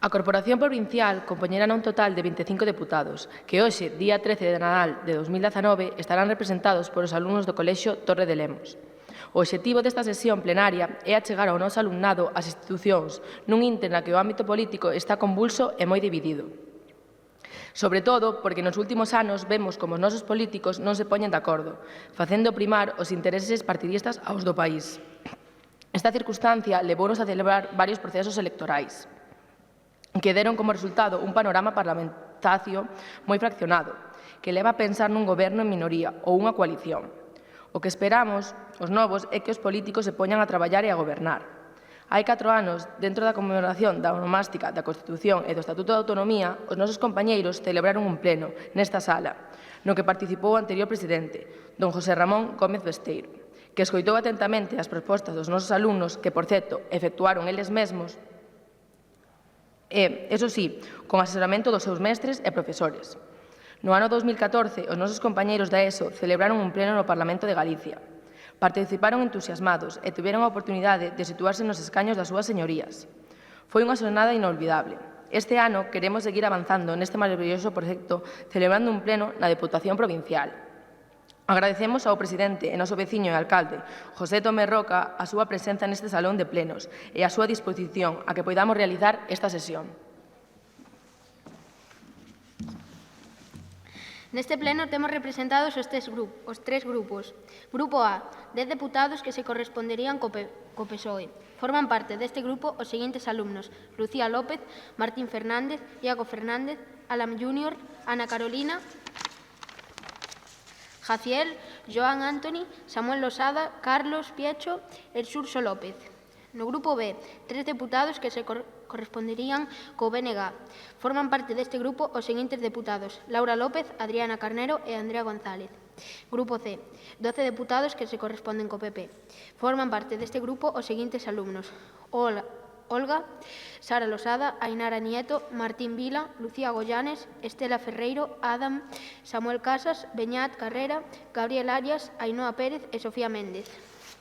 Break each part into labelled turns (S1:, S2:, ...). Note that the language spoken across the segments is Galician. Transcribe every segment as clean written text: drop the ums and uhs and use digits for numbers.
S1: A Corporación Provincial compoñerá un total de 25 deputados, que hoxe, día 13 de Nadal de 2019, estarán representados polos alumnos do Colexio Torre de Lemos. O obxectivo desta sesión plenaria é achegar ao noso alumnado ás institucións nun intre na que o ámbito político está convulso e moi dividido. Sobre todo porque nos últimos anos vemos como os nosos políticos non se poñen de acordo, facendo primar os intereses partidistas aos do país. Esta circunstancia levounos a celebrar varios procesos electorais, que deron como resultado un panorama parlamentario moi fraccionado, que leva a pensar nun goberno en minoría ou unha coalición. O que esperamos, os novos, é que os políticos se poñan a traballar e a gobernar. Hai 4 anos, dentro da conmemoración da onomástica da Constitución e do Estatuto de Autonomía, os nosos compañeiros celebraron un pleno nesta sala, no que participou o anterior presidente, don José Ramón Gómez Besteiro, que escoitou atentamente as propostas dos nosos alumnos que, por certo, efectuaron eles mesmos, e, eso sí, con asesoramento dos seus mestres e profesores. No ano 2014, os nosos compañeiros da ESO celebraron un pleno no Parlamento de Galicia. Participaron entusiasmados e tiveron a oportunidade de situarse nos escaños das súas señorías. Foi unha xornada inolvidable. Este ano queremos seguir avanzando neste maravilloso proxecto celebrando un pleno na Deputación Provincial. Agradecemos ao presidente e noso veciño e alcalde, José Tomé Roca, a súa presenza neste salón de plenos e a súa disposición a que poidamos realizar esta sesión.
S2: Neste pleno temos representados os tres grupos. Grupo A, 10 deputados que se corresponderían co PSOE. Forman parte deste grupo os seguintes alumnos: Lucía López, Martín Fernández, Iago Fernández, Alam Júnior, Ana Carolina, Jaciel, Joan Antoni, Samuel Losada, Carlos Piecho e Xurxo López. No grupo B, 3 deputados que se corresponderían co BNG. Forman parte deste grupo os seguintes deputados: Laura López, Adriana Carnero e Andrea González. Grupo C, 12 deputados que se corresponden co PP. Forman parte deste grupo os seguintes alumnos: Olga, Sara Losada, Ainara Nieto, Martín Vila, Lucía Goyanes, Estela Ferreiro, Adam, Samuel Casas, Beñat Carrera, Gabriel Arias, Ainhoa Pérez e Sofía Méndez.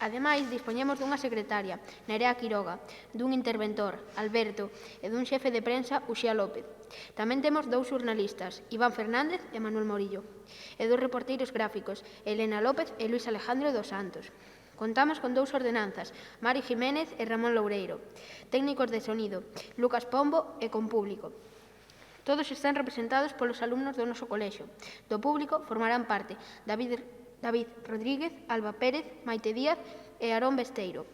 S2: Ademais, dispoñemos dunha secretaria, Nerea Quiroga, dun interventor, Alberto, e dun xefe de prensa, Uxía López. Tamén temos 2 xornalistas, Iván Fernández e Manuel Morillo, e 2 reporteiros gráficos, Elena López e Luis Alejandro dos Santos. Contamos con 2 ordenanzas, Mari Jiménez e Ramón Loureiro, técnicos de sonido, Lucas Pombo e con público. Todos están representados polos alumnos do noso colexio. Do público formarán parte David Rodríguez, Alba Pérez, Maite Díaz e Aarón Besteiro.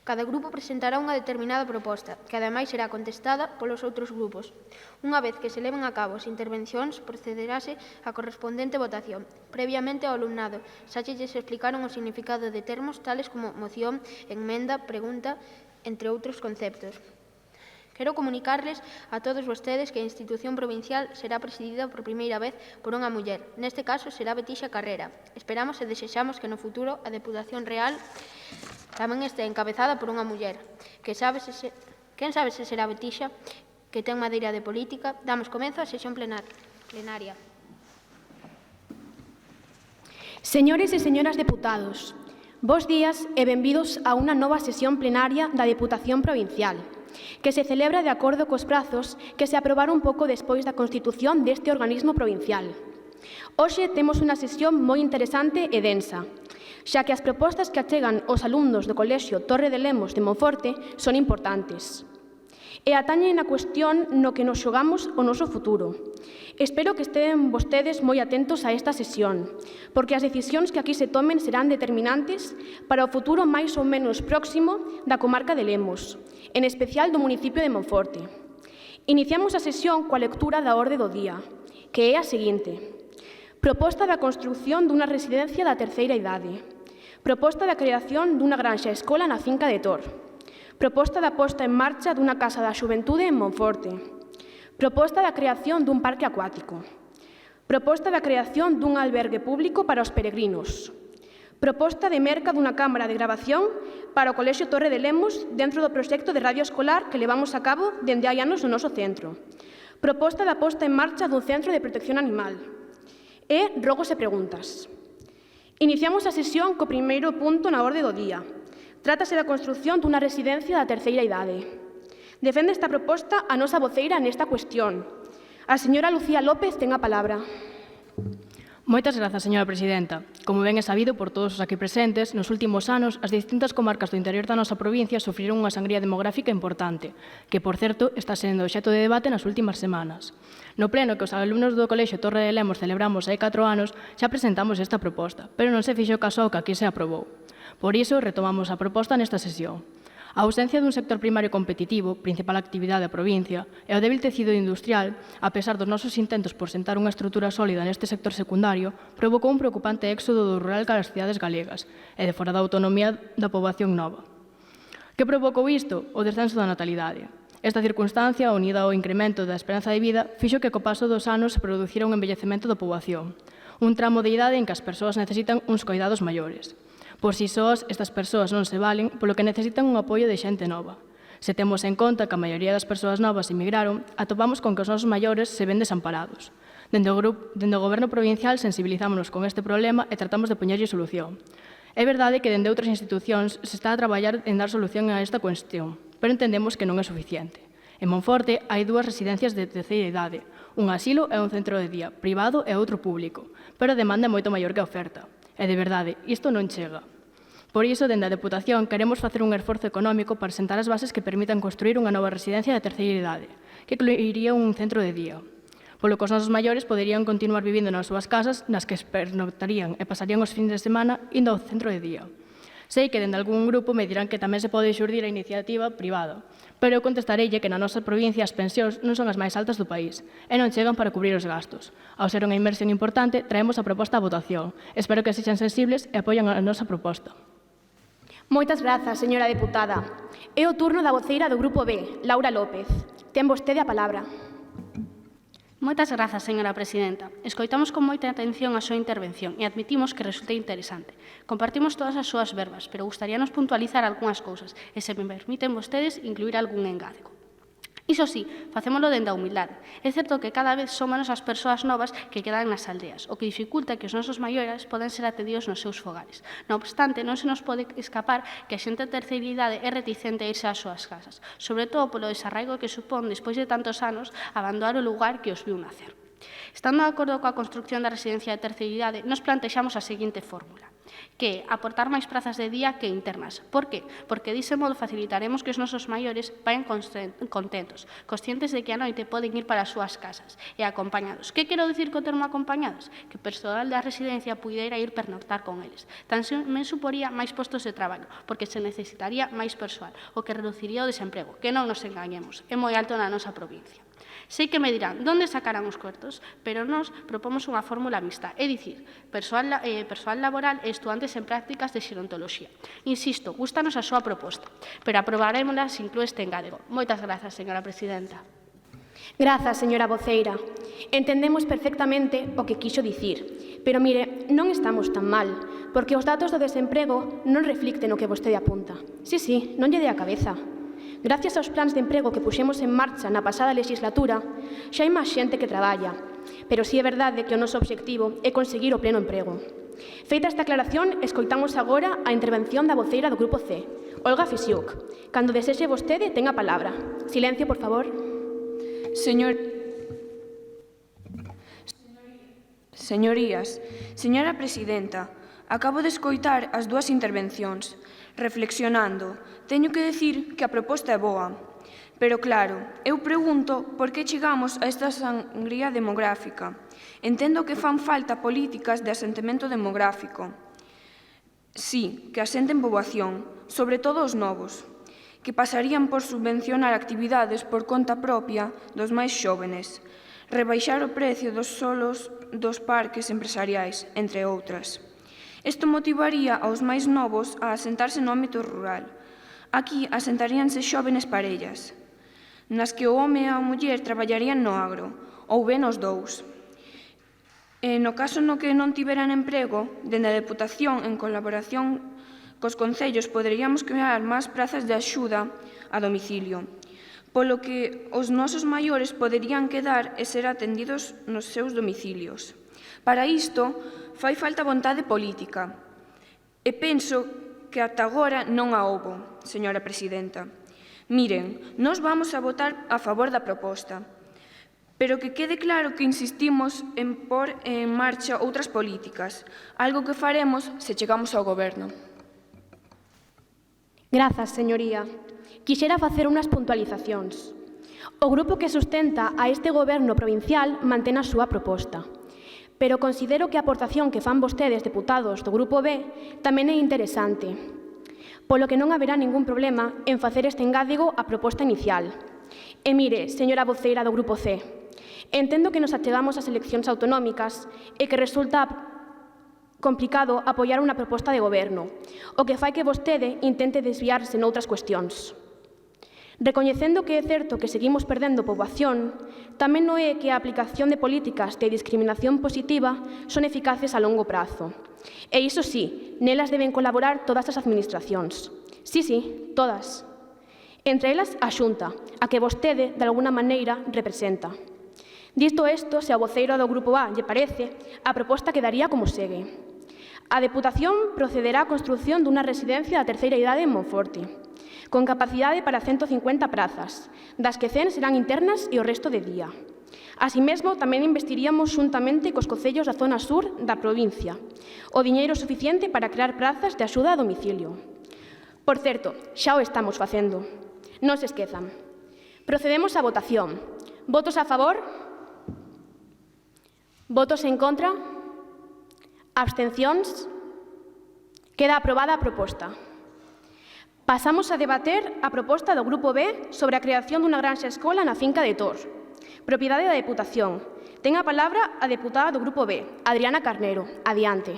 S2: Cada grupo presentará unha determinada proposta, que ademais será contestada polos outros grupos. Unha vez que se leven a cabo as intervencións, procederase a correspondente votación. Previamente ao alumnado, xa lles explicaron o significado de termos tales como moción, enmenda, pregunta, entre outros conceptos. Quero comunicarles a todos vostedes que a institución provincial será presidida por primeira vez por unha muller. Neste caso será Betixa Carrera. Esperamos e desexamos que no futuro a Deputación Real tamén este encabezada por unha muller. Quen sabe se será Betixa, que ten madeira de política. Damos comezo á sesión plenaria.
S3: Señores e señoras deputados, bos días e benvidos a unha nova sesión plenaria da Deputación Provincial, que se celebra de acordo cos prazos que se aprobaron un pouco despois da constitución deste organismo provincial. Hoxe temos unha sesión moi interesante e densa, xa que as propostas que achegan os alumnos do Colexio Torre de Lemos de Monforte son importantes e atañen a cuestión no que nos xogamos o noso futuro. Espero que estén vostedes moi atentos a esta sesión, porque as decisións que aquí se tomen serán determinantes para o futuro máis ou menos próximo da comarca de Lemos, en especial do municipio de Monforte. Iniciamos a sesión coa lectura da orde do día, que é a seguinte: proposta da construción dunha residencia da terceira idade, proposta da creación dunha granxa escola na finca de Tor, proposta da posta en marcha dunha casa da xuventude en Monforte, proposta da creación dun parque acuático, proposta da creación dun albergue público para os peregrinos, proposta de merca dunha cámara de grabación para o Colexio Torre de Lemos dentro do proxecto de radio escolar que levamos a cabo dende hai anos no noso centro, proposta da posta en marcha dun centro de protección animal e rogos e preguntas. Iniciamos a sesión co primeiro punto na orde do día. Trátase da construción dunha residencia da terceira idade. Defende esta proposta a nosa voceira nesta cuestión. A señora Lucía López ten a palabra.
S4: Moitas grazas, señora presidenta. Como ben é sabido por todos os aquí presentes, nos últimos anos as distintas comarcas do interior da nosa provincia sufriron unha sangría demográfica importante, que, por certo, está sendo obxecto de debate nas últimas semanas. No pleno que os alumnos do Colexio Torre de Lemos celebramos hai 4 anos, xa presentamos esta proposta, pero non se fixo caso ao que aquí se aprobou. Por iso, retomamos a proposta nesta sesión. A ausencia dun sector primario competitivo, principal actividade da provincia, e o débil tecido industrial, a pesar dos nosos intentos por sentar unha estrutura sólida neste sector secundario, provocou un preocupante éxodo do rural cara as cidades galegas e de fora da autonomía da poboación nova. Que provocou isto? O descenso da natalidade. Esta circunstancia, unida ao incremento da esperanza de vida, fixo que co paso dos anos se producira un envellecemento da poboación, un tramo de idade en que as persoas necesitan uns coidados maiores. Por si sós, estas persoas non se valen, polo que necesitan un apoio de xente nova. Se temos en conta que a maioría das persoas novas emigraron, atopamos con que os nosos maiores se ven desamparados. Dende o Goberno provincial sensibilizámonos con este problema e tratamos de poñerlle solución. É verdade que dende outras institucións se está a traballar en dar solución a esta cuestión, pero entendemos que non é suficiente. En Monforte hai 2 residencias de terceira idade, un asilo e un centro de día, privado e outro público, pero a demanda é moito maior que a oferta. E de verdade, isto non chega. Por iso, dende a Deputación, queremos facer un esforzo económico para sentar as bases que permitan construir unha nova residencia de terceira idade, que incluiría un centro de día. Polo que os nosos maiores poderían continuar vivindo nas súas casas, nas que pernoctarían e pasarían os fins de semana indo ao centro de día. Sei que dende algún grupo me dirán que tamén se pode xurdir a iniciativa privada, pero eu contestareille que na nosa provincia as pensións non son as máis altas do país e non chegan para cubrir os gastos. Ao ser unha inversión importante, traemos a proposta a votación. Espero que sexan sensibles e apoien a nosa proposta.
S3: Moitas grazas, señora deputada. É o turno da voceira do Grupo B, Laura López. Ten vostede a palabra.
S5: Moitas grazas, señora presidenta. Escoitamos con moita atención a súa intervención e admitimos que resulte interesante. Compartimos todas as súas verbas, pero gustaríanos puntualizar algunhas cousas e, se me permiten vostedes, incluir algún engádego. Iso sí, facémolo dende a humildade. É certo que cada vez son menos as persoas novas que quedan nas aldeas, o que dificulta que os nosos maiores poden ser atendidos nos seus fogares. Non obstante, non se nos pode escapar que a xente de terceira idade é reticente a irse ás súas casas, sobre todo polo desarraigo que supón, despois de tantos anos, abandonar o lugar que os viu nacer. Estando de acordo coa construción da residencia de terceira idade, nos plantexamos a seguinte fórmula, que é aportar máis prazas de día que internas. Por qué? Porque dese modo facilitaremos que os nosos maiores vayan contentos, conscientes de que a noite poden ir para as súas casas e acompañados. Que quero dicir co termo acompañados? Que o persoal da residencia puidera ir pernoctar con eles. Tamén suporía máis postos de traballo, porque se necesitaría máis persoal, o que reduciría o desemprego, que non nos engañemos, é moi alto na nosa provincia. Sei que me dirán, onde sacarán os cuartos? Pero nós propomos unha fórmula mixta, é dicir, persoal laboral e estudantes en prácticas de xerontoloxía. Insisto, gústanos a súa proposta, pero aprobarémola se inclúe este engádego. Moitas grazas, señora presidenta.
S3: Grazas, señora voceira. Entendemos perfectamente o que quixo dicir, pero mire, non estamos tan mal, porque os datos do desemprego non reflicten o que vostede apunta. Sí, non lle dé a cabeza. Gracias aos plans de emprego que puxemos en marcha na pasada legislatura, xa hai máis xente que traballa, pero si é verdade que o noso obxectivo é conseguir o pleno emprego. Feita esta aclaración, escoitamos agora a intervención da voceira do Grupo C, Olga Fisiuk. Cando desexe vostede, ten a palabra. Silencio, por favor.
S6: Señorías, señora presidenta, acabo de escoitar as 2 intervencións. Reflexionando, teño que decir que a proposta é boa. Pero claro, eu pregunto por que chegamos a esta sangría demográfica. Entendo que fan falta políticas de asentamento demográfico. Sí, que asenten poboación, sobre todo os novos, que pasarían por subvencionar actividades por conta propia dos máis xóvenes, rebaixar o precio dos solos dos parques empresariais, entre outras. Isto motivaría aos máis novos a asentarse no ámbito rural. Aquí asentaríanse xóvenes parellas, nas que o home e a muller traballarían no agro, ou ben os dous. E no caso no que non tiveran emprego, dende a Deputación, en colaboración cos concellos, poderíamos crear máis prazas de axuda a domicilio, polo que os nosos maiores poderían quedar e ser atendidos nos seus domicilios. Para isto, fai falta vontade política. E penso que ata agora non a houbo, señora presidenta. Miren, nós vamos a votar a favor da proposta, pero que quede claro que insistimos en pôr en marcha outras políticas, algo que faremos se chegamos ao goberno.
S3: Grazas, señoría. Quixera facer unhas puntualizacións. O grupo que sustenta a este goberno provincial mantén a súa proposta, pero considero que a aportación que fan vostedes, deputados do Grupo B, tamén é interesante, polo que non haberá ningún problema en facer este engádego á proposta inicial. E mire, señora voceira do Grupo C, entendo que nos achegamos ás eleccións autonómicas e que resulta complicado apoiar unha proposta de goberno, o que fai que vostede intente desviarse noutras cuestións. Recoñecendo que é certo que seguimos perdendo poboación, tamén non é que a aplicación de políticas de discriminación positiva son eficaces a longo prazo. E iso sí, nelas deben colaborar todas as administracións. Sí, todas. Entre elas, a Xunta, a que vostede, de alguna maneira, representa. Disto isto, se ao voceiro do Grupo A lle parece, a proposta quedaría como segue. A Deputación procederá á construción dunha residencia da terceira idade en Monforte, con capacidade para 150 prazas, das que 100 serán internas e o resto de día. Así mesmo, tamén investiríamos xuntamente cos concellos da zona sur da provincia o diñeiro suficiente para crear prazas de axuda a domicilio. Por certo, xa o estamos facendo. Non se esquezan. Procedemos á votación. Votos a favor? Votos en contra? Abstencións? Queda aprobada a proposta. Pasamos a debater a proposta do Grupo B sobre a creación dunha granxa escola na finca de Tor, propiedade da Deputación. Ten a palabra a deputada do Grupo B, Adriana Carnero. Adiante.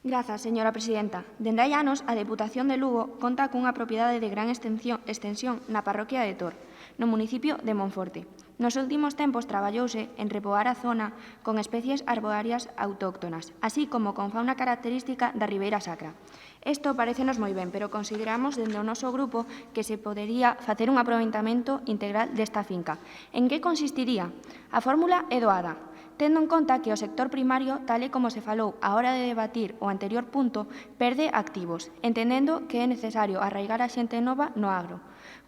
S7: Grazas, señora presidenta. Dende hai anos, a Deputación de Lugo conta cunha propiedade de gran extensión na parroquia de Tor, no municipio de Monforte. Nos últimos tempos traballouse en repoar a zona con especies arboarias autóctonas, así como con fauna característica da Ribeira Sacra. Isto parécenos moi ben, pero consideramos dende o noso grupo que se podería facer un aproveitamento integral desta finca. En que consistiría? A fórmula é doada, tendo en conta que o sector primario, tal e como se falou á hora de debatir o anterior punto, perde activos, entendendo que é necesario arraigar a xente nova no agro.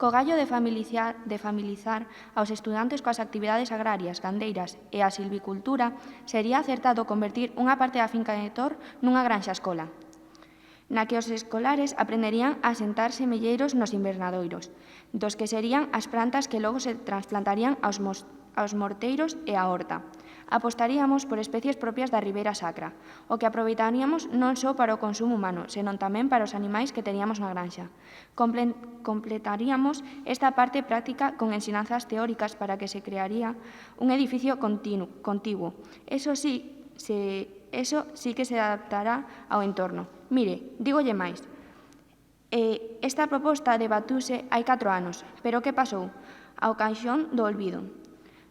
S7: Co gallo de familizar aos estudantes coas actividades agrarias, gandeiras e a silvicultura, sería acertado convertir unha parte da finca de Tor nunha granxa escola, na que os escolares aprenderían a sentar semelleiros nos invernadoiros, dos que serían as plantas que logo se transplantarían aos morteiros e á horta. Apostaríamos por especies propias da Ribeira Sacra, o que aproveitaríamos non só para o consumo humano, senón tamén para os animais que teríamos na granxa. Completaríamos esta parte práctica con ensinanzas teóricas para que se crearía un edificio contiguo. Eso sí que se adaptará ao entorno. Mire, dígolle máis. Esta proposta debatuse hai 4 anos, pero que pasou? Ao caixón do olvido.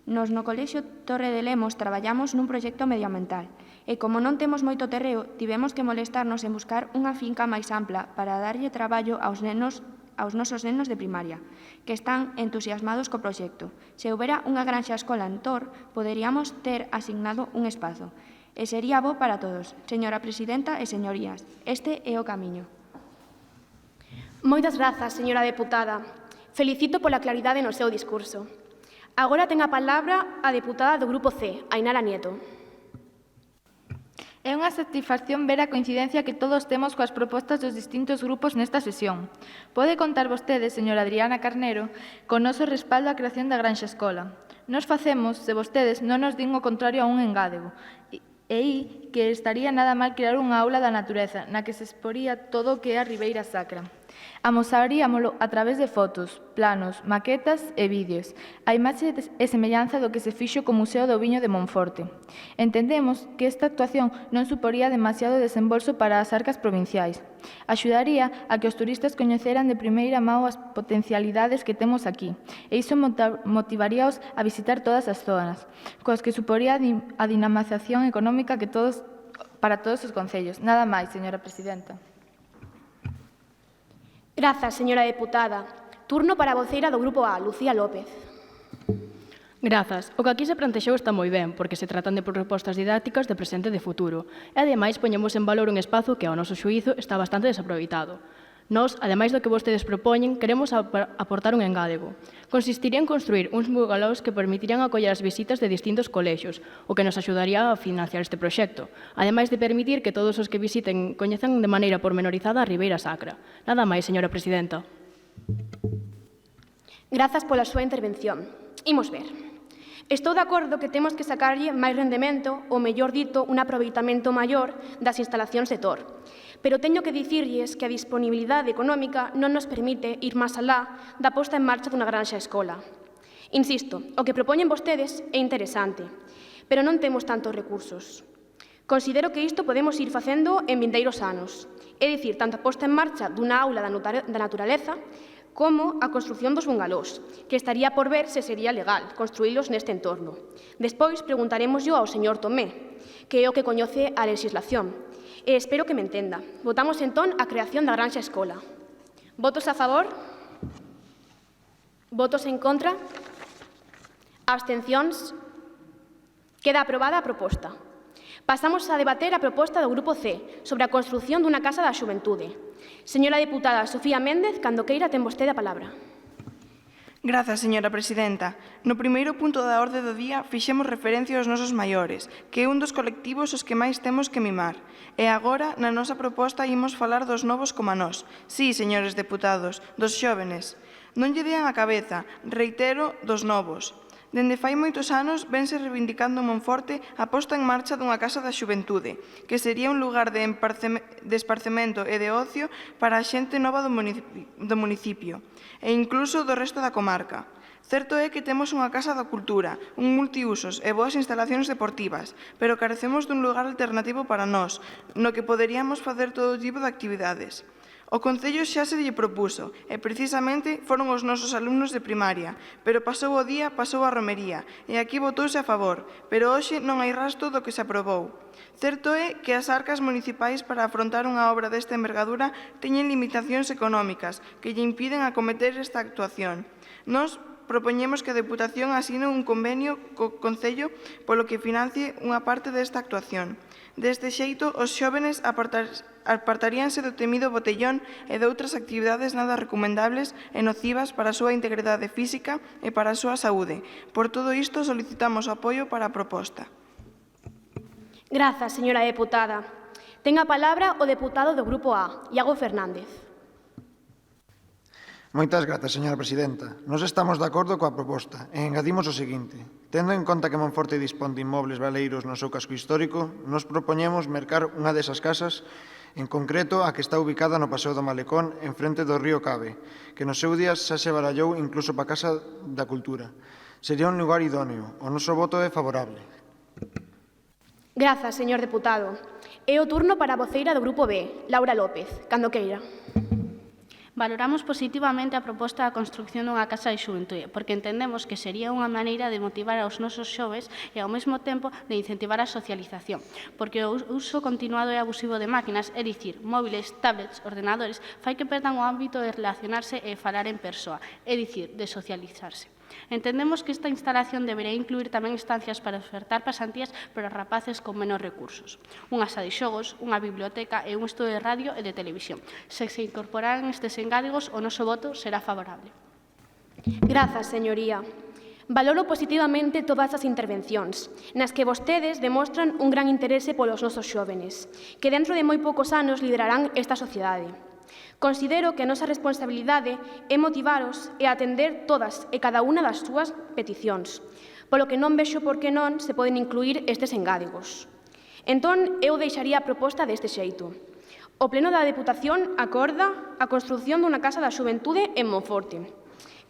S7: Nos no Colexio Torre de Lemos traballamos nun proxecto medioambiental e, como non temos moito terreo, tivemos que molestarnos en buscar unha finca máis ampla para darlle traballo aos nosos nenos de primaria, que están entusiasmados co proxecto. Se houbera unha granxa escola en Tor, poderíamos ter asignado un espazo. E sería bo para todos. Señora presidenta e señorías, este é o camiño.
S3: Moitas grazas, señora deputada. Felicito pola claridade no seu discurso. Agora ten a palabra a deputada do Grupo C, Ainara Nieto.
S8: É unha satisfacción ver a coincidencia que todos temos coas propostas dos distintos grupos nesta sesión. Pode contar vostede, señora Adriana Carnero, co noso respaldo á creación da granxa escola. Nos facemos, se vostedes non nos din o contrario a un engádego, e que estaría nada mal crear unha aula da natureza na que se exporía todo o que é a Ribeira Sacra. Amosaríamolo a través de fotos, planos, maquetas e vídeos, a imaxe e semellanza do que se fixo co Museo do Viño de Monforte. Entendemos que esta actuación non suporía demasiado desembolso para as arcas provinciais. Axudaría a que os turistas coñeceran de primeira mão as potencialidades que temos aquí, e iso motivaríaos a visitar todas as zonas, coas que suporía a dinamización económica para todos os concellos. Nada máis, señora presidenta.
S3: Grazas, señora deputada. Turno para a voceira do Grupo A, Lucía López.
S4: Grazas. O que aquí se plantexou está moi ben, porque se tratan de propostas didácticas de presente e de futuro. E, ademais, poñemos en valor un espazo que, ao noso xuízo, está bastante desaproveitado. Nós, ademais do que vostedes propoñen, queremos aportar un engádego. Consistiría en construir uns bungalows que permitirían acoller as visitas de distintos colexios, o que nos axudaría a financiar este proxecto, ademais de permitir que todos os que visiten coñezan de maneira pormenorizada a Ribeira Sacra. Nada máis, señora presidenta.
S3: Grazas pola súa intervención. Imos ver. Estou de acordo que temos que sacarlle máis rendemento, ou mellor dito, un aproveitamento maior das instalacións de Tor. Pero teño que dicirlles que a disponibilidade económica non nos permite ir máis alá da posta en marcha dunha granxa escola. Insisto, o que propoñen vostedes é interesante, pero non temos tantos recursos. Considero que isto podemos ir facendo en vindeiros anos, é dicir, tanto a posta en marcha dunha aula da naturaleza como a construción dos bungalós, que estaría por ver se sería legal construílos neste entorno. Despois preguntaremoslo ao señor Tomé, que é o que coñece a legislación, e espero que me entenda. Votamos entón a creación da granxa escola. Votos a favor? Votos en contra? Abstencións? Queda aprobada a proposta. Pasamos a debater a proposta do Grupo C sobre a construción dunha casa da xuventude. Señora deputada Sofía Méndez, cando queira ten vostede a palabra.
S6: Grazas, señora presidenta. No primeiro punto da orde do día fixemos referencia aos nosos maiores, que é un dos colectivos os que máis temos que mimar. E agora, na nosa proposta, imos falar dos novos como nós. Sí, señores deputados, dos xóvenes. Non lle dean a cabeza, reitero, dos novos. Dende fai moitos anos vense reivindicando en Monforte a posta en marcha dunha casa da xuventude, que sería un lugar de esparcemento e de ocio para a xente nova do municipio, e incluso do resto da comarca. Certo é que temos unha casa da cultura, un multiusos e boas instalacións deportivas, pero carecemos dun lugar alternativo para nós, no que poderíamos facer todo tipo de actividades. O Concello xa se lle propuso, e precisamente foron os nosos alumnos de primaria, pero pasou o día, pasou a romería, e aquí votouse a favor, pero hoxe non hai rastro do que se aprobou. Certo é que as arcas municipais para afrontar unha obra desta envergadura teñen limitacións económicas que lle impiden acometer esta actuación. Nos propoñemos que a Deputación asine un convenio co Concello polo que financie unha parte desta actuación. Deste xeito, os xóvenes apartaríanse do temido botellón e de outras actividades nada recomendables e nocivas para a súa integridade física e para a súa saúde. Por todo isto, solicitamos o apoio para a proposta.
S3: Grazas, señora deputada. Ten a palabra o deputado do Grupo A, Iago Fernández.
S9: Moitas grazas, señora presidenta. Nos estamos de acordo coa proposta e engadimos o seguinte. Tendo en conta que Monforte dispón de inmobles baleiros no seu casco histórico, nos propoñemos mercar unha desas casas, en concreto a que está ubicada no Paseo do Malecón, en frente do río Cabe, que no seu día xa se barallou incluso para a Casa da Cultura. Sería un lugar idóneo. O noso voto é favorable.
S3: Grazas, señor deputado. É o turno para a voceira do Grupo B, Laura López, cando queira.
S5: Valoramos positivamente a proposta da construcción dunha casa de xuventude, porque entendemos que sería unha maneira de motivar aos nosos xoves e ao mesmo tempo de incentivar a socialización, porque o uso continuado e abusivo de máquinas, é dicir, móviles, tablets, ordenadores, fai que perdan o ámbito de relacionarse e falar en persoa, é dicir, de socializarse. Entendemos que esta instalación debería incluir tamén estancias para ofertar pasantías para rapaces con menos recursos, unha sala de xogos, unha biblioteca e un estudio de radio e de televisión. Se incorporaran estes engádigos, o noso voto será favorable.
S3: Grazas, señoría. Valoro positivamente todas as intervencións, nas que vostedes demostran un gran interese polos nosos xóvenes, que dentro de moi poucos anos liderarán esta sociedade. Considero que a nosa responsabilidade é motivaros e atender todas e cada unha das súas peticións, polo que non vexo por que non se poden incluir estes engádigos. Entón, eu deixaría a proposta deste xeito. O Pleno da Deputación acorda a construción dunha casa da xuventude en Monforte,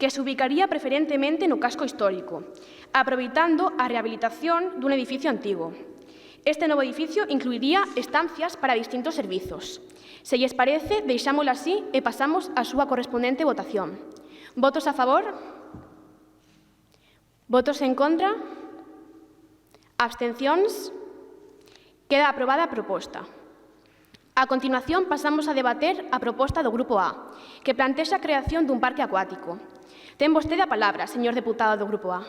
S3: que se ubicaría preferentemente no casco histórico, aproveitando a rehabilitación dun edificio antigo. Este novo edificio incluiría estancias para distintos servizos. Se lles parece, deixámolo así e pasamos á súa correspondente votación. Votos a favor? Votos en contra? Abstencións? Queda aprobada a proposta. A continuación, pasamos a debater a proposta do Grupo A, que plantexa a creación dun parque acuático. Ten vostede a palabra, señor deputado do Grupo A.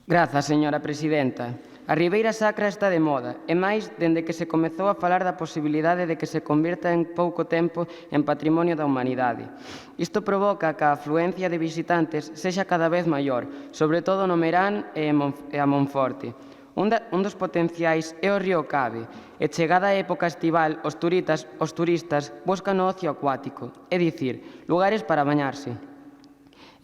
S10: Grazas, señora presidenta. A Ribeira Sacra está de moda, e máis dende que se comezou a falar da posibilidade de que se convirta en pouco tempo en patrimonio da humanidade. Isto provoca que a afluencia de visitantes sexa cada vez maior, sobre todo no Merán e a Monforte. Un dos potenciais é o río Cave, e chegada a época estival, os turistas buscan o ocio acuático, é dicir, lugares para bañarse.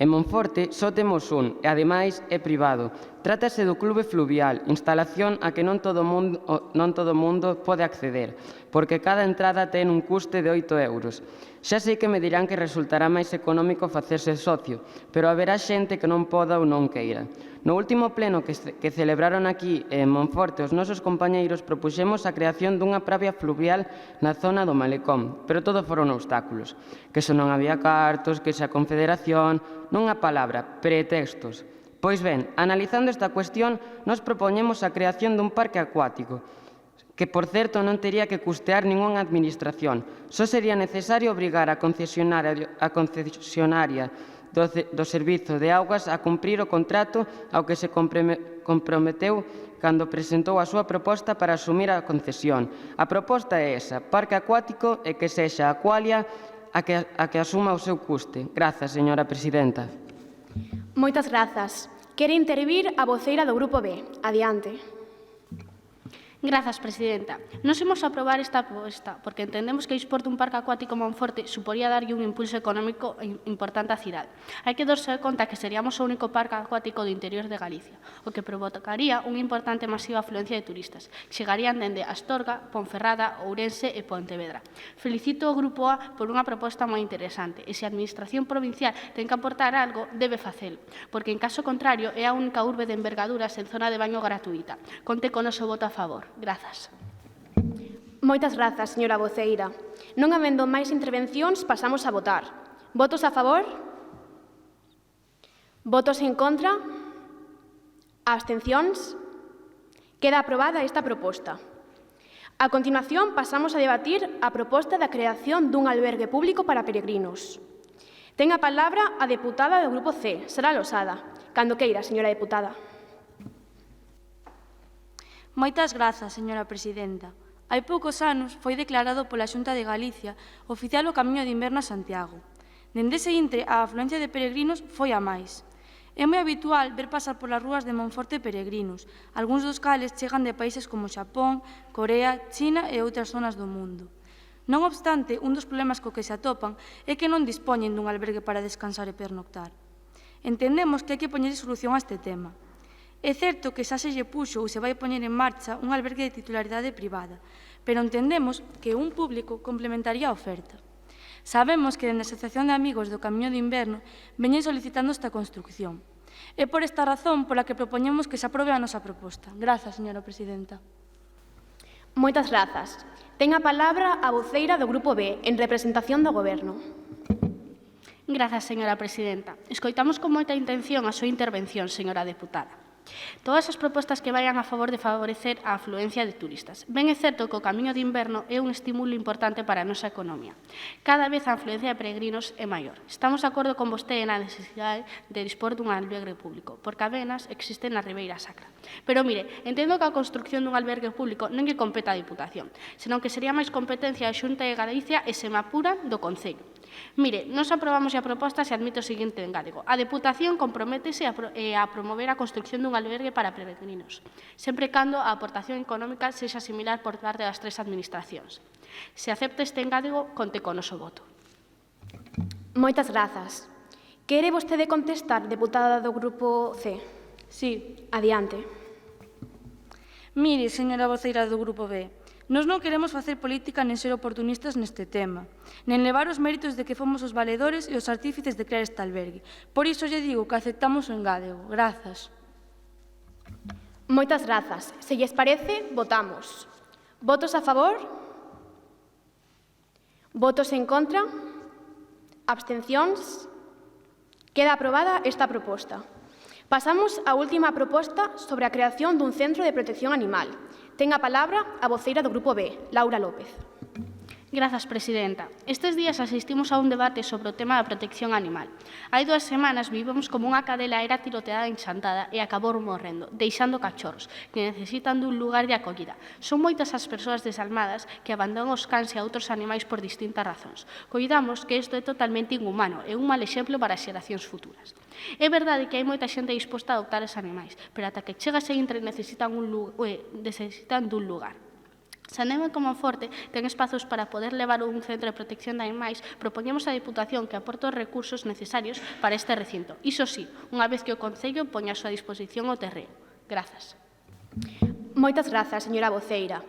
S10: En Monforte só temos un, e ademais é privado. Trátase do Clube Fluvial, instalación a que non todo mundo pode acceder, porque cada entrada ten un custe de 8 euros. Xa sei que me dirán que resultará máis económico facerse socio, pero haberá xente que non poda ou non queira. No último pleno que celebraron aquí en Monforte, os nosos compañeiros propuxemos a creación dunha pravia fluvial na zona do Malecón, pero todo foron obstáculos. Que se non había cartos, que se a Confederación, nunha palabra, pretextos. Pois ben, analizando esta cuestión, nos propoñemos a creación dun parque acuático, que, por certo, non tería que custear ningunha administración. Só sería necesario obrigar a concesionaria do Servizo de Augas a cumprir o contrato ao que se comprometeu cando presentou a súa proposta para asumir a concesión. A proposta é esa, parque acuático e que sexa a Aqualia a que asuma o seu custe. Grazas, señora presidenta.
S3: Moitas grazas. Quere intervir a voceira do Grupo B. Adiante.
S5: Grazas, presidenta. Nos imos aprobar esta proposta porque entendemos que dispor dun parque acuático Monforte suporía darlle un impulso económico importante á cidade. Hai que darse conta que seríamos o único parque acuático do interior de Galicia, o que provocaría unha importante masiva afluencia de turistas, que chegarían dende Astorga, Ponferrada, Ourense e Pontevedra. Felicito ao Grupo A por unha proposta moi interesante e se a Administración provincial ten que aportar algo, debe facelo, porque en caso contrario é a única urbe de envergaduras en zona de baño gratuita. Conte con o noso voto a favor. Grazas.
S3: Moitas grazas, señora voceira. Non habendo máis intervencións, pasamos a votar. Votos a favor? Votos en contra? Abstencións? Queda aprobada esta proposta. A continuación, pasamos a debatir a proposta da creación dun albergue público para peregrinos. Ten a palabra a deputada do Grupo C, Sara Losada. Cando queira, señora deputada.
S11: Moitas grazas, señora presidenta. Hai poucos anos foi declarado pola Xunta de Galicia oficial o Camiño de Inverno a Santiago. Dende ese intre, a afluencia de peregrinos foi a máis. É moi habitual ver pasar polas rúas de Monforte peregrinos, algúns dos cales chegan de países como Xapón, Corea, China e outras zonas do mundo. Non obstante, un dos problemas co que se atopan é que non dispoñen dun albergue para descansar e pernoctar. Entendemos que hai que poñer solución a este tema. É certo que xa se lle puxo ou se vai poñer en marcha un albergue de titularidade privada, pero entendemos que un público complementaría a oferta. Sabemos que dende a Asociación de Amigos do Camiño de Inverno veñen solicitando esta construcción. É por esta razón pola que propoñemos que se aprobe a nosa proposta. Grazas, señora presidenta.
S3: Moitas grazas. Ten a palabra a voceira do Grupo B, en representación do Goberno.
S5: Grazas, señora presidenta. Escoitamos con moita intención a súa intervención, señora deputada. Todas as propostas que vayan a favor de favorecer a afluencia de turistas. Ben é certo que o Camiño de Inverno é un estímulo importante para a nosa economía. Cada vez a afluencia de peregrinos é maior. Estamos de acordo con vostede na necesidade de dispor dun albergue público, porque apenas existe na Ribeira Sacra. Pero, mire, entendo que a construcción dun albergue público non lle compete á Diputación, senón que sería máis competencia da Xunta de Galicia e, se me apuran, do Concello. Mire, nos aprobamos a proposta se admite o seguinte engádego. A Deputación comprométese a promover a construcción dun albergue para peregrinos, sempre cando a aportación económica sexa similar por parte das tres administracións. Se acepta este engádego, conte con o noso voto.
S3: Moitas grazas. Quere vostede contestar, deputada do Grupo C?
S11: Sí.
S3: Adiante.
S11: Mire, señora voceira do Grupo B, nós non queremos facer política nen ser oportunistas neste tema, nen levar os méritos de que fomos os valedores e os artífices de crear este albergue. Por iso lle digo que aceptamos o engádego. Grazas.
S3: Moitas grazas. Se lles parece, votamos. Votos a favor? Votos en contra? Abstencións? Queda aprobada esta proposta. Pasamos á última proposta sobre a creación dun centro de protección animal. Ten a palabra a voceira do Grupo B, Laura López.
S5: Grazas, presidenta. Estes días asistimos a un debate sobre o tema da protección animal. Hai 2 semanas vivimos como unha cadela era tiroteada en Chantada e acabou morrendo, deixando cachorros que necesitan dun lugar de acollida. Son moitas as persoas desalmadas que abandonan os cans e a outros animais por distintas razóns. Coidamos que isto é totalmente inhumano e un mal exemplo para as xeracións futuras. É verdade que hai moita xente disposta a adoptar os animais, pero ata que chegas e entre necesitan dun lugar. Saneme como Monforte ten espazos para poder levar un centro de protección de animais, propoñemos á Deputación que aporte os recursos necesarios para este recinto. Iso sí, unha vez que o Concello poña a súa disposición o terreo. Grazas.
S3: Moitas grazas, señora voceira.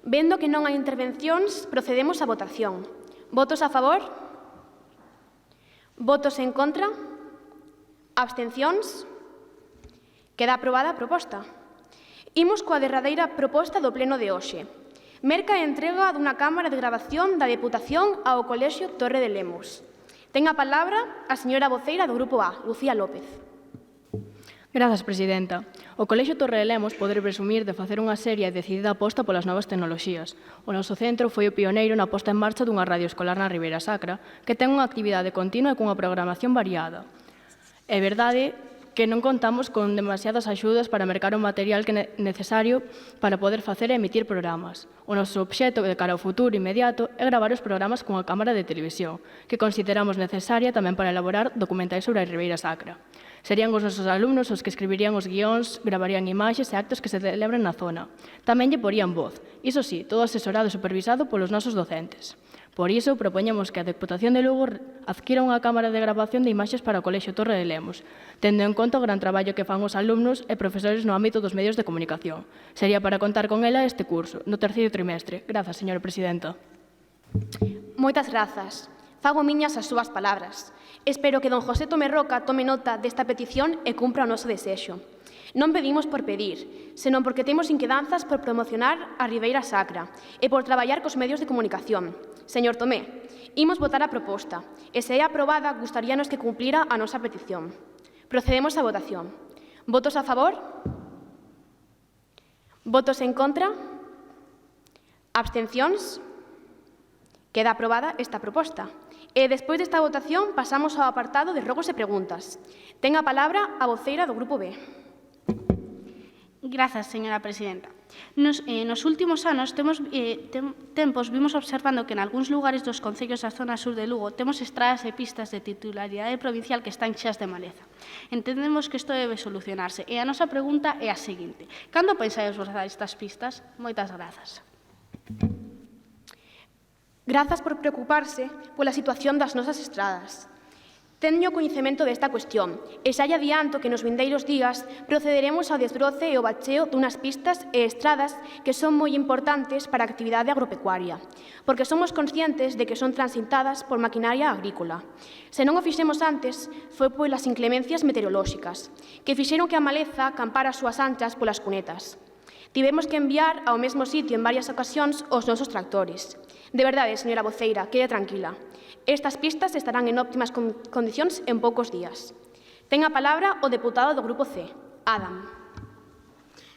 S3: Vendo que non hai intervencións, procedemos á votación. Votos a favor? Votos en contra? Abstencións? Queda aprobada a proposta. Imos coa derradeira proposta do pleno de hoxe. Merca a entrega dunha cámara de grabación da Deputación ao Colexio Torre de Lemos. Ten a palabra a señora voceira do Grupo A, Lucía López.
S4: Grazas, presidenta. O Colexio Torre de Lemos pode presumir de facer unha seria e decidida aposta polas novas tecnoloxías. O noso centro foi o pioneiro na posta en marcha dunha radio escolar na Ribeira Sacra, que ten unha actividade continua e cunha programación variada. É verdade que non contamos con demasiadas axudas para mercar o material necesario para poder facer e emitir programas. O noso obxecto de cara ao futuro inmediato é gravar os programas cunha cámara de televisión, que consideramos necesaria tamén para elaborar documentais sobre a Ribeira Sacra. Serían os nosos alumnos os que escribirían os guións, gravarían imaxes e actos que se celebren na zona. Tamén lle porían voz, iso sí, todo asesorado e supervisado polos nosos docentes. Por iso, propoñemos que a Deputación de Lugo adquira unha cámara de grabación de imaxes para o Colexio Torre de Lemos, tendo en conta o gran traballo que fan os alumnos e profesores no ámbito dos medios de comunicación. Sería para contar con ela este curso, no 3º trimestre. Grazas, señora presidenta.
S3: Moitas grazas. Fago miñas as súas palabras. Espero que don José Tomé Roca tome nota desta petición e cumpra o noso desexo. Non pedimos por pedir, senón porque temos inquedanzas por promocionar a Ribeira Sacra e por traballar cos medios de comunicación. Señor Tomé, imos votar a proposta e se é aprobada, gustaríanos que cumplira a nosa petición. Procedemos á votación. Votos a favor? Votos en contra? Abstencións? Queda aprobada esta proposta. E despois desta votación pasamos ao apartado de rogos e preguntas. Ten a palabra a voceira do Grupo B.
S5: Grazas, señora presidenta. Nos últimos anos tempos vimos observando que en algúns lugares dos concellos da zona sur de Lugo temos estradas e pistas de titularidade provincial que están cheas de maleza. Entendemos que isto debe solucionarse e a nosa pregunta é a seguinte: cando pensades usar estas pistas? Moitas grazas.
S3: Grazas por preocuparse pola situación das nosas estradas. Teño coñecemento desta cuestión e xa lle adianto que nos vindeiros días procederemos ao desbroce e ao bacheo dunhas pistas e estradas que son moi importantes para a actividade agropecuaria, porque somos conscientes de que son transitadas por maquinaria agrícola. Se non o fixemos antes, foi polas inclemencias meteorolóxicas, que fixeron que a maleza campara as súas anchas polas cunetas. Tivemos que enviar ao mesmo sitio en varias ocasións os nosos tractores. De verdade, señora voceira, quede tranquila. Estas pistas estarán en óptimas condicións en poucos días. Ten a palabra o deputado do Grupo C, Adam.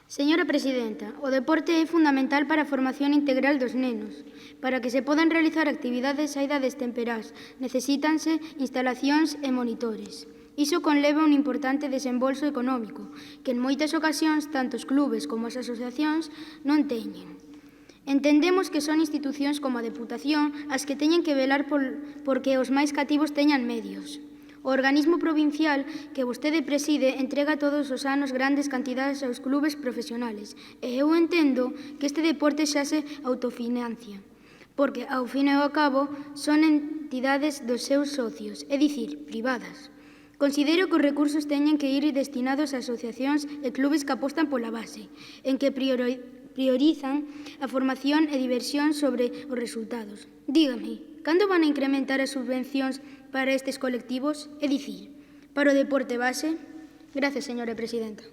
S2: Señora presidenta, o deporte é fundamental para a formación integral dos nenos. Para que se podan realizar actividades a idades temperás, necesítanse instalacións e monitores. Iso conleva un importante desembolso económico, que en moitas ocasións tanto os clubes como as asociacións non teñen. Entendemos que son institucións como a Deputación as que teñen que velar porque os máis cativos teñan medios. O organismo provincial que vostede preside entrega todos os anos grandes cantidades aos clubes profesionales e eu entendo que este deporte xa se autofinancia, porque, ao fin e ao cabo, son entidades dos seus socios, é dicir, privadas. Considero que os recursos teñen que ir destinados a asociacións e clubes que apostan pola base, en que priorizan a formación e diversión sobre os resultados. Dígame, cando van a incrementar as subvencións para estes colectivos? É dicir, para o deporte base? Grazas, señora presidenta.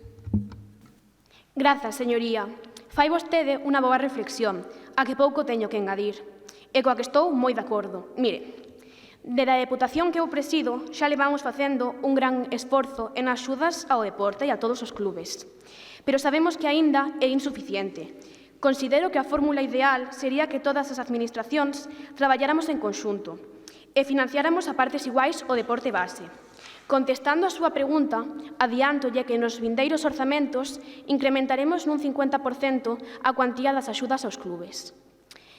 S3: Grazas, señoría. Fai vostede unha boa reflexión, a que pouco teño que engadir, e coa que estou moi de acordo. Mire, desde a Deputación que eu presido, xa levamos facendo un gran esforzo en axudas ao deporte e a todos os clubes. Pero sabemos que aínda é insuficiente. Considero que a fórmula ideal sería que todas as administracións traballáramos en conxunto e financiáramos a partes iguais o deporte base. Contestando a súa pregunta, adiántolle que nos vindeiros orzamentos incrementaremos nun 50% a cuantía das axudas aos clubes.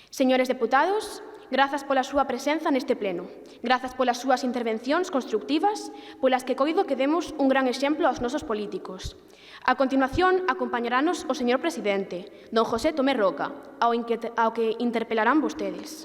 S3: Señores deputados, grazas pola súa presenza neste pleno, grazas polas súas intervencións constructivas, polas que coido que demos un gran exemplo aos nosos políticos. A continuación, acompañaranos o señor presidente, don José Tomé Roca, ao que interpelarán vostedes.